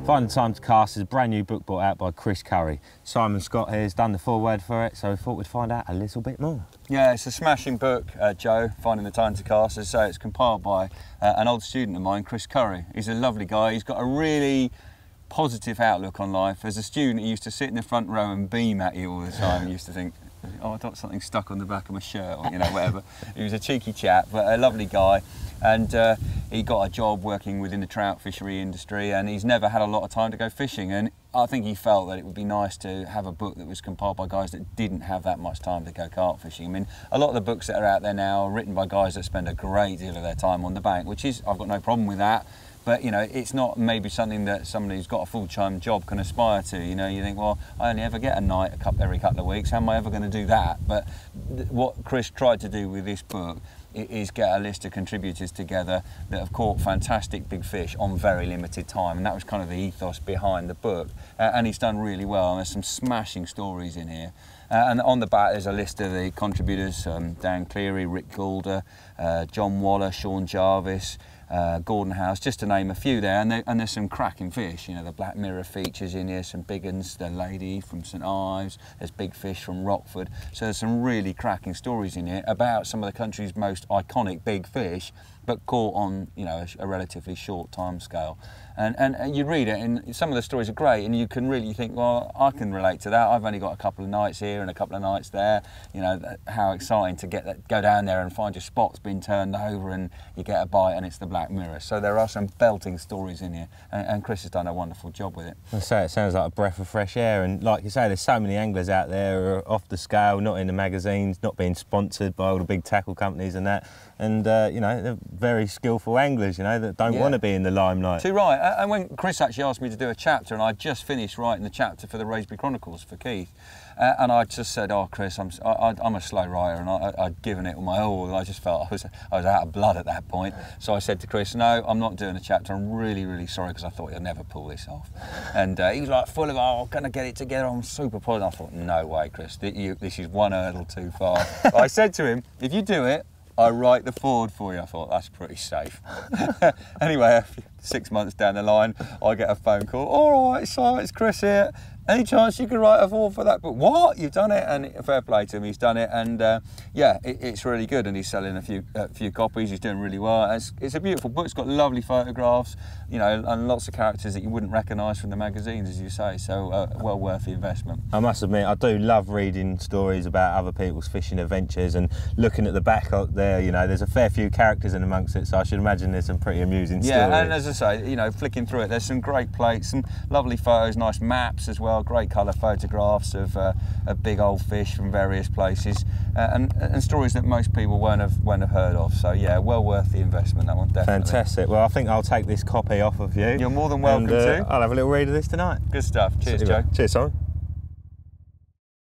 Finding Time to Cast is a brand new book brought out by Chris Curry. Simon Scott here has done the foreword for it, so we thought we'd find out a little bit more. Yeah, it's a smashing book, Joe, Finding the Time to Cast. As I say, it's compiled by an old student of mine, Chris Curry. He's a lovely guy. He's got a really positive outlook on life. As a student, he used to sit in the front row and beam at you all the time. He used to think, oh, I've got something stuck on the back of my shirt, or, you know, whatever. He was a cheeky chap, but a lovely guy. And he got a job working within the trout fishery industry, and he's never had a lot of time to go fishing. And I think he felt that it would be nice to have a book that was compiled by guys that didn't have that much time to go carp fishing. I mean, a lot of the books that are out there now are written by guys that spend a great deal of their time on the bank, which is, I've got no problem with that. But, you know, it's not maybe something that somebody who's got a full-time job can aspire to. You know, you think, well, I only ever get a night every couple of weeks. How am I ever going to do that? But what Chris tried to do with this book is get a list of contributors together that have caught fantastic big fish on very limited time, and that was kind of the ethos behind the book. And he's done really well, and there's some smashing stories in here. And on the back there's a list of the contributors, Dan Cleary, Rick Goulder, John Waller, Sean Jarvis, Gordon House, just to name a few there, and there's some cracking fish. You know, the Black Mirror features in here, some big uns, the Lady from St Ives, there's big fish from Rockford. So there's some really cracking stories in here about some of the country's most iconic big fish, but caught on, you know, a relatively short time scale. And you read it, and some of the stories are great, and you can really think, well, I can relate to that. I've only got a couple of nights here and a couple of nights there. You know, how exciting to go down there and find your spot's been turned over and you get a bite and it's the Black Mirror. So there are some belting stories in here, and Chris has done a wonderful job with it. I say, it sounds like a breath of fresh air, and like you say, there's so many anglers out there who are off the scale, not in the magazines, not being sponsored by all the big tackle companies and that, and you know, they're very skillful anglers, you know, that don't want to be in the limelight. Too right. And when Chris actually asked me to do a chapter, and I just finished writing the chapter for the Raisby Chronicles for Keith, and I just said, oh Chris, I'm a slow writer, and I'd given it my all, and I just felt I was out of blood at that point. So I said to Chris, no, I'm not doing a chapter. I'm really, really sorry, because I thought he'd never pull this off. And he was like full of, oh, I'm gonna get it together, I'm super positive. I thought, no way, Chris, this is one hurdle too far. I said to him, if you do it, I write the forward for you. I thought, that's pretty safe. Anyway, 6 months down the line, I get a phone call. All right, so it's Chris here. Any chance you could write a forward for that book? What? You've done it? And fair play to him, he's done it. And yeah, it's really good. And he's selling a few copies. He's doing really well. It's a beautiful book. It's got lovely photographs, you know, and lots of characters that you wouldn't recognise from the magazines, as you say. So well worth the investment. I must admit, I do love reading stories about other people's fishing adventures, and looking at the back up there, you know, there's a fair few characters in amongst it, so I should imagine there's some pretty amusing stories. Yeah, and as I say, you know, flicking through it, there's some great plates, some lovely photos, nice maps as well, great colour photographs of big old fish from various places, and stories that most people won't have heard of. So yeah, well worth the investment, that one, definitely. Fantastic. Well, I think I'll take this copy off of you. You're more than welcome to. I'll have a little read of this tonight. Good stuff. Cheers, Joe. Cheers, Simon.